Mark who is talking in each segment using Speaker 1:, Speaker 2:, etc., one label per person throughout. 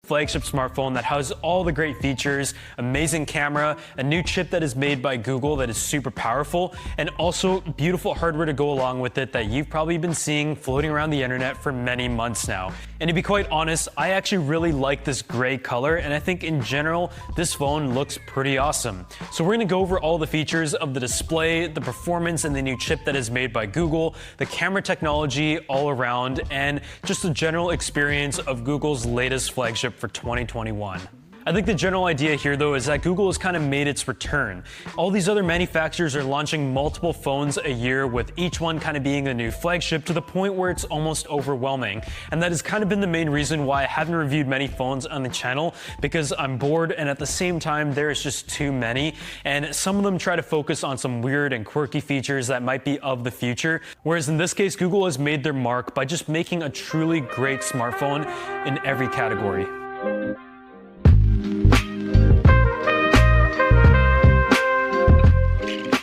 Speaker 1: flagship smartphone that has all the great features, amazing camera, a new chip that is made by Google that is super powerful, and also beautiful hardware to go along with it that you've probably been seeing floating around the internet for many months now. And to be quite honest, I actually really like this gray color, and I think in general, this phone looks pretty awesome. So we're gonna go over all the features of the display, the performance, and the new chip that is made by Google, the camera technology all around, and just the general experience of Google's latest flagship for 2021. I think the general idea here though is that Google has kind of made its return. All these other manufacturers are launching multiple phones a year, with each one kind of being a new flagship, to the point where it's almost overwhelming. And that has kind of been the main reason why I haven't reviewed many phones on the channel, because I'm bored, and at the same time there's just too many, and some of them try to focus on some weird and quirky features that might be of the future, whereas in this case Google has made their mark by just making a truly great smartphone in every category.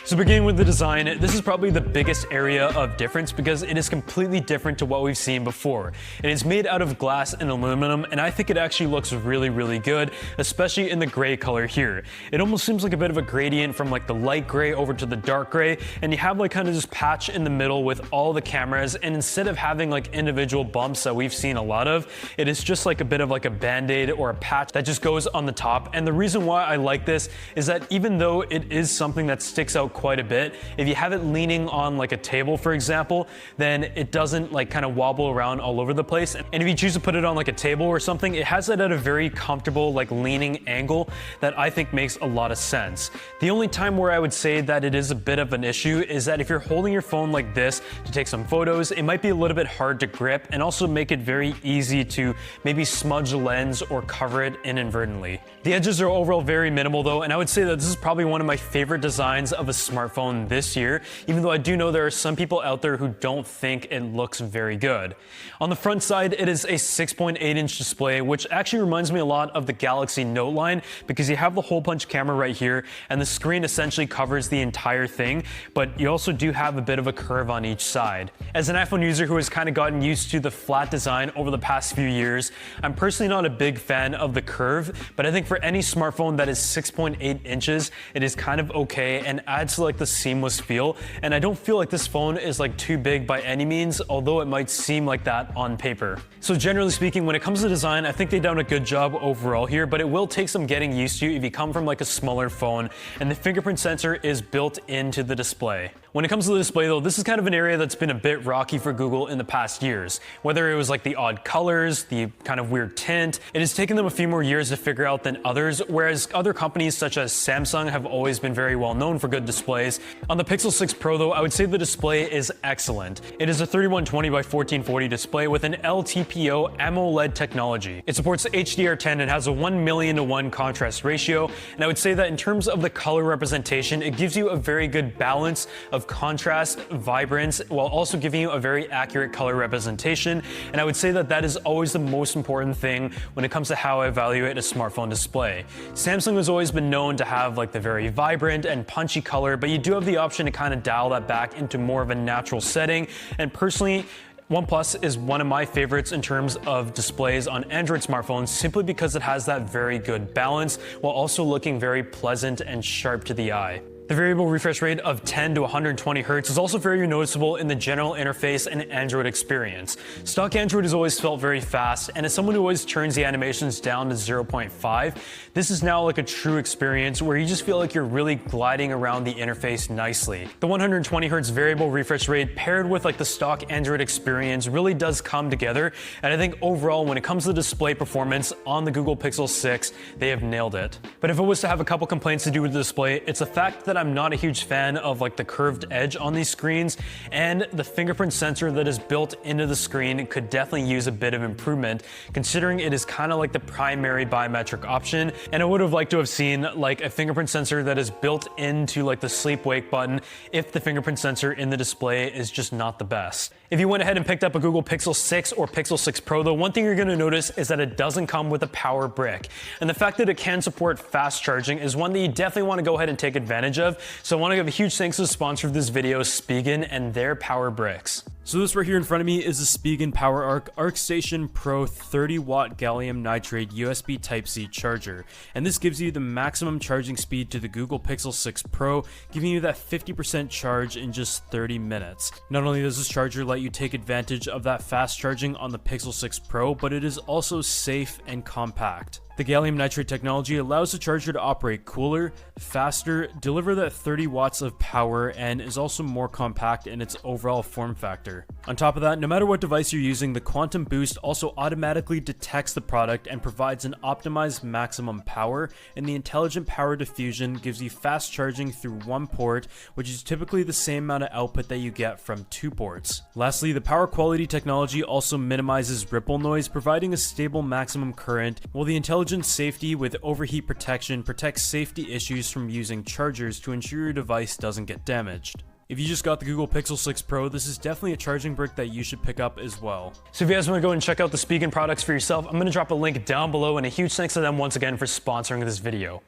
Speaker 1: So beginning with the design, this is probably the biggest area of difference because it is completely different to what we've seen before. It is made out of glass and aluminum, and I think it actually looks really, really good, especially in the gray color here. It almost seems like a bit of a gradient from like the light gray over to the dark gray, and you have like kind of this patch in the middle with all the cameras, and instead of having like individual bumps that we've seen a lot of, it is just like a bit of like a band-aid or a patch that just goes on the top. And the reason why I like this is that even though it is something that sticks out quite a bit, if you have it leaning on like a table, for example, then it doesn't like kind of wobble around all over the place. And if you choose to put it on like a table or something, it has it at a very comfortable like leaning angle that I think makes a lot of sense. The only time where I would say that it is a bit of an issue is that if you're holding your phone like this to take some photos, it might be a little bit hard to grip, and also make it very easy to maybe smudge the lens or cover it inadvertently. The edges are overall very minimal though, and I would say that this is probably one of my favorite designs of a smartphone this year, even though I do know there are some people out there who don't think it looks very good. On the front side, it is a 6.8-inch display, which actually reminds me a lot of the Galaxy Note line, because you have the hole punch camera right here, and the screen essentially covers the entire thing, but you also do have a bit of a curve on each side. As an iPhone user who has kind of gotten used to the flat design over the past few years, I'm personally not a big fan of the curve, but I think for any smartphone that is 6.8 inches, it is kind of okay and adds to like the seamless feel. And I don't feel like this phone is like too big by any means, although it might seem like that on paper. So generally speaking, when it comes to design, I think they've done a good job overall here, but it will take some getting used to if you come from like a smaller phone, and the fingerprint sensor is built into the display. When it comes to the display though, this is kind of an area that's been a bit rocky for Google in the past years. Whether it was like the odd colors, the kind of weird tint, it has taken them a few more years to figure out than others, whereas other companies such as Samsung have always been very well known for good displays. On the Pixel 6 Pro though, I would say the display is excellent. It is a 3120 by 1440 display with an LTPO AMOLED technology. It supports HDR10 and has a 1,000,000:1 contrast ratio, and I would say that in terms of the color representation, it gives you a very good balance of contrast, vibrance, while also giving you a very accurate color representation. And I would say that that is always the most important thing when it comes to how I evaluate a smartphone display. Samsung has always been known to have like the very vibrant and punchy color, but you do have the option to kind of dial that back into more of a natural setting. And personally, OnePlus is one of my favorites in terms of displays on Android smartphones, simply because it has that very good balance while also looking very pleasant and sharp to the eye. The variable refresh rate of 10 to 120 Hz is also very noticeable in the general interface and Android experience. Stock Android has always felt very fast, and as someone who always turns the animations down to 0.5, this is now like a true experience where you just feel like you're really gliding around the interface nicely. The 120 Hz variable refresh rate paired with like the stock Android experience really does come together, and I think overall when it comes to display performance on the Google Pixel 6, they have nailed it. But if I was to have a couple complaints to do with the display, it's the fact that I'm not a huge fan of like the curved edge on these screens, and the fingerprint sensor that is built into the screen could definitely use a bit of improvement, considering it is kind of like the primary biometric option. And I would have liked to have seen like a fingerprint sensor that is built into like the sleep wake button if the fingerprint sensor in the display is just not the best. If you went ahead and picked up a Google Pixel 6 or Pixel 6 Pro though, one thing you're going to notice is that it doesn't come with a power brick. And the fact that it can support fast charging is one that you definitely want to go ahead and take advantage of. So I want to give a huge thanks to the sponsor of this video, Spigen, and their power bricks. So this right here in front of me is the Spigen PowerArc ArcStation Pro 30-watt gallium nitride USB Type-C charger, and this gives you the maximum charging speed to the Google Pixel 6 Pro, giving you that 50% charge in just 30 minutes. Not only does this charger let you take advantage of that fast charging on the Pixel 6 Pro, but it is also safe and compact. The gallium nitride technology allows the charger to operate cooler, faster, deliver that 30 watts of power, and is also more compact in its overall form factor. On top of that, no matter what device you're using, the Quantum Boost also automatically detects the product and provides an optimized maximum power, and the Intelligent Power Diffusion gives you fast charging through one port, which is typically the same amount of output that you get from 2 ports. Lastly, the power quality technology also minimizes ripple noise, providing a stable maximum current, while the Intelligent Safety with overheat protection protects safety issues from using chargers to ensure your device doesn't get damaged. If you just got the Google Pixel 6 Pro, this is definitely a charging brick that you should pick up as well. So if you guys want to go and check out the Spigen products for yourself, I'm going to drop a link down below, and a huge thanks to them once again for sponsoring this video.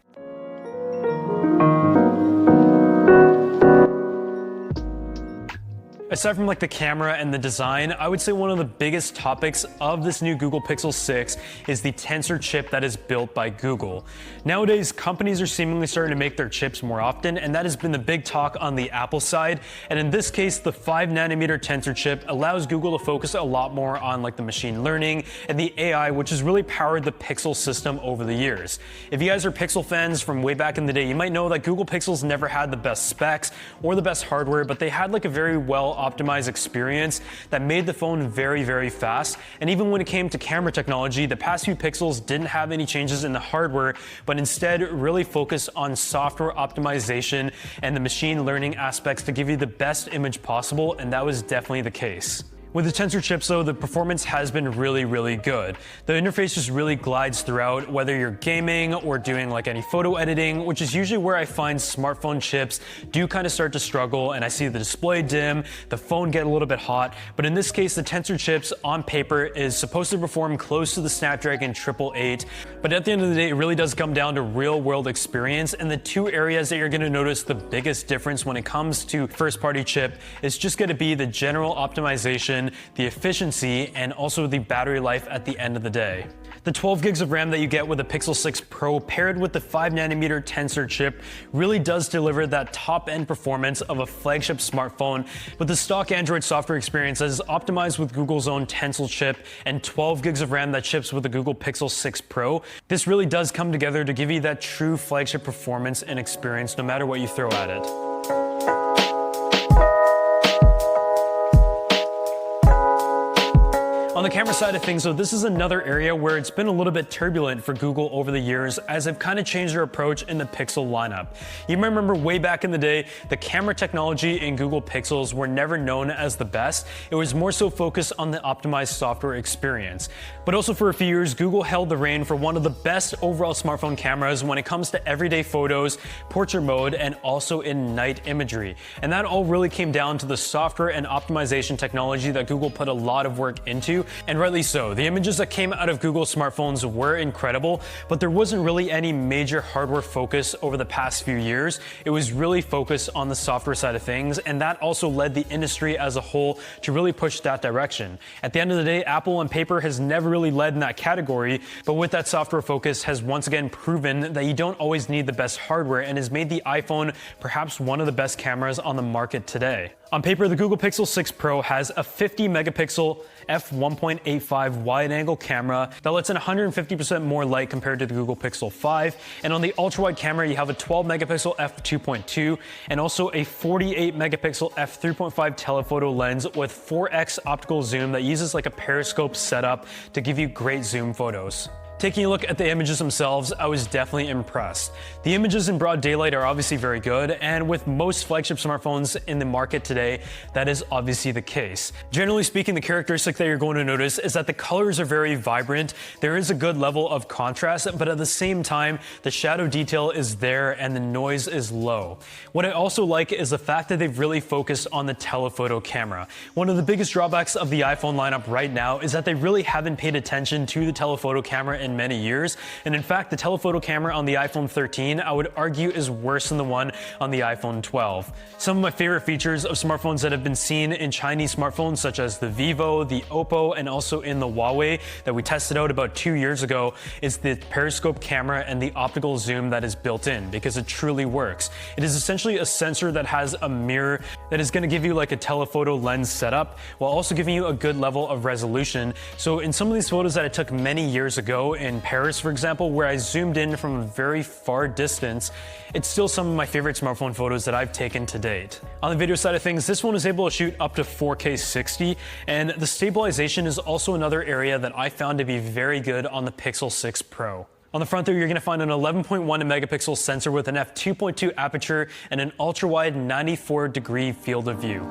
Speaker 1: Aside from like the camera and the design, I would say one of the biggest topics of this new Google Pixel 6 is the Tensor chip that is built by Google. Nowadays, companies are seemingly starting to make their chips more often, and that has been the big talk on the Apple side. And in this case, the 5nm Tensor chip allows Google to focus a lot more on like the machine learning and the AI, which has really powered the Pixel system over the years. If you guys are Pixel fans from way back in the day, you might know that Google Pixels never had the best specs or the best hardware, but they had like a very well optimized experience that made the phone very, very fast. And even when it came to camera technology, the past few Pixels didn't have any changes in the hardware, but instead really focused on software optimization and the machine learning aspects to give you the best image possible, and that was definitely the case. With the Tensor chips though, the performance has been really, really good. The interface just really glides throughout, whether you're gaming or doing like any photo editing, which is usually where I find smartphone chips do kind of start to struggle, and I see the display dim, the phone get a little bit hot. But in this case, the Tensor chips on paper is supposed to perform close to the Snapdragon 888, but at the end of the day, it really does come down to real world experience, and the two areas that you're going to notice the biggest difference when it comes to first party chip is just going to be the general optimization, the efficiency, and also the battery life at the end of the day. The 12 gigs of RAM that you get with the Pixel 6 Pro paired with the 5nm Tensor chip really does deliver that top-end performance of a flagship smartphone, with the stock Android software experience that is optimized with Google's own Tensor chip and 12 gigs of RAM that ships with the Google Pixel 6 Pro. This really does come together to give you that true flagship performance and experience no matter what you throw at it. On the camera side of things, though, this is another area where it's been a little bit turbulent for Google over the years as they've kind of changed their approach in the Pixel lineup. You might remember way back in the day, the camera technology in Google Pixels were never known as the best. It was more so focused on the optimized software experience. But also for a few years, Google held the reign for one of the best overall smartphone cameras when it comes to everyday photos, portrait mode, and also in night imagery. And that all really came down to the software and optimization technology that Google put a lot of work into. And rightly so. The images that came out of Google smartphones were incredible, but there wasn't really any major hardware focus over the past few years. It was really focused on the software side of things, and that also led the industry as a whole to really push that direction. At the end of the day, Apple on paper has never really led in that category, but with that software focus has once again proven that you don't always need the best hardware, and has made the iPhone perhaps one of the best cameras on the market today. On paper, the Google Pixel 6 Pro has a 50 megapixel f1.85 wide-angle camera that lets in 150% more light compared to the Google Pixel 5. And on the ultra-wide camera, you have a 12 megapixel f2.2 and also a 48 megapixel f3.5 telephoto lens with 4x optical zoom that uses like a periscope setup to give you great zoom photos. Taking a look at the images themselves, I was definitely impressed. The images in broad daylight are obviously very good, and with most flagship smartphones in the market today, that is obviously the case. Generally speaking, the characteristic that you're going to notice is that the colors are very vibrant. There is a good level of contrast, but at the same time, the shadow detail is there and the noise is low. What I also like is the fact that they've really focused on the telephoto camera. One of the biggest drawbacks of the iPhone lineup right now is that they really haven't paid attention to the telephoto camera in many years. And in fact, the telephoto camera on the iPhone 13, I would argue, is worse than the one on the iPhone 12. Some of my favorite features of smartphones that have been seen in Chinese smartphones, such as the Vivo, the Oppo, and also in the Huawei that we tested out about 2 years ago, is the periscope camera and the optical zoom that is built in, because it truly works. It is essentially a sensor that has a mirror that is going to give you like a telephoto lens setup while also giving you a good level of resolution. So in some of these photos that I took many years ago in Paris, for example, where I zoomed in from a very far distance, it's still some of my favorite smartphone photos that I've taken to date. On the video side of things, this one is able to shoot up to 4K 60, and the stabilization is also another area that I found to be very good on the Pixel 6 Pro. On the front there, you're going to find an 11.1 megapixel sensor with an f2.2 aperture and an ultra-wide 94-degree field of view.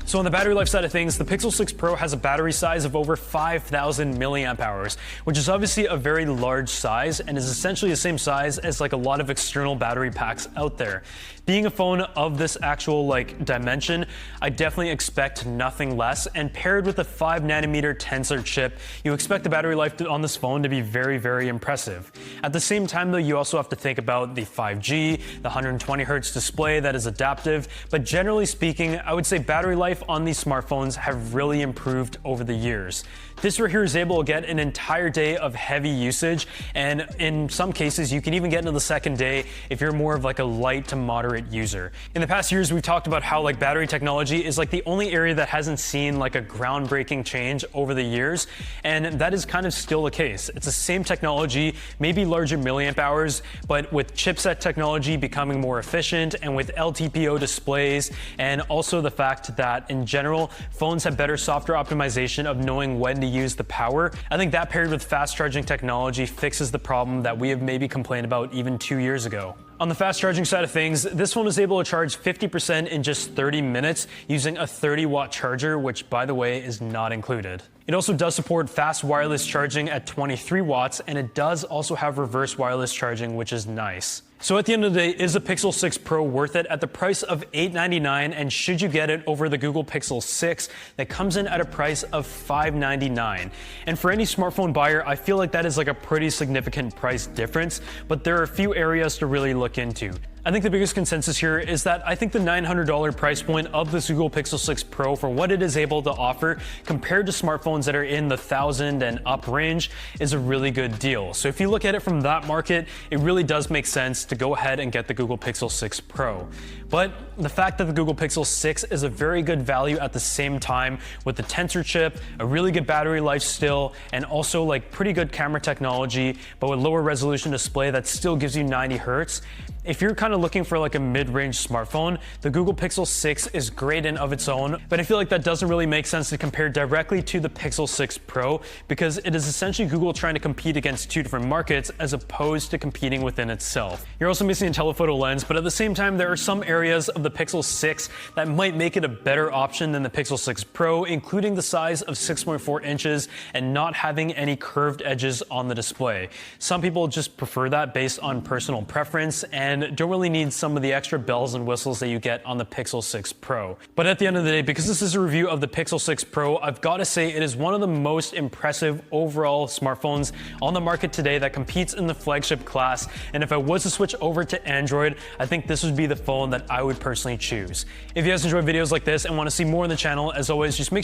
Speaker 1: So on the battery life side of things, the Pixel 6 Pro has a battery size of over 5,000 milliamp hours, which is obviously a very large size and is essentially the same size as like a lot of external battery packs out there. Being a phone of this actual dimension, I definitely expect nothing less, and paired with a 5nm Tensor chip, you expect the battery life on this phone to be very, very impressive. At the same time though, you also have to think about the 5G, the 120Hz display that is adaptive, but generally speaking, I would say battery life on these smartphones have really improved over the years. This right here is able to get an entire day of heavy usage, and in some cases you can even get into the second day if you're more of like a light to moderate user. In the past years, we've talked about how battery technology is the only area that hasn't seen a groundbreaking change over the years, and that is kind of still the case. It's the same technology, maybe larger milliamp hours, but with chipset technology becoming more efficient, and with LTPO displays, and also the fact that in general, phones have better software optimization of knowing when to use the power. I think that paired with fast charging technology fixes the problem that we have maybe complained about even 2 years ago. On the fast charging side of things, this phone is able to charge 50% in just 30 minutes using a 30-watt charger, which by the way is not included. It also does support fast wireless charging at 23 watts, and it does also have reverse wireless charging, which is nice. So at the end of the day, is the Pixel 6 Pro worth it at the price of $899, and should you get it over the Google Pixel 6 that comes in at a price of $599? And for any smartphone buyer, I feel like that is a pretty significant price difference, but there are a few areas to really look into. I think the biggest consensus here is that I think the $900 price point of this Google Pixel 6 Pro for what it is able to offer compared to smartphones that are in the $1,000 and up range is a really good deal. So if you look at it from that market, it really does make sense to go ahead and get the Google Pixel 6 Pro. But the fact that the Google Pixel 6 is a very good value at the same time with the Tensor chip, a really good battery life still, and also pretty good camera technology, but with lower resolution display that still gives you 90 Hz. If you're kind of looking for a mid-range smartphone, the Google Pixel 6 is great in of its own, but I feel like that doesn't really make sense to compare directly to the Pixel 6 Pro, because it is essentially Google trying to compete against two different markets as opposed to competing within itself. You're also missing a telephoto lens, but at the same time, there are some areas of the Pixel 6 that might make it a better option than the Pixel 6 Pro, including the size of 6.4 inches and not having any curved edges on the display. Some people just prefer that based on personal preference and don't really need some of the extra bells and whistles that you get on the Pixel 6 Pro. But at the end of the day, because this is a review of the Pixel 6 Pro, I've got to say it is one of the most impressive overall smartphones on the market today that competes in the flagship class. And if I was to switch over to Android, I think this would be the phone that I would personally choose. If you guys enjoy videos like this and want to see more on the channel, as always, just make sure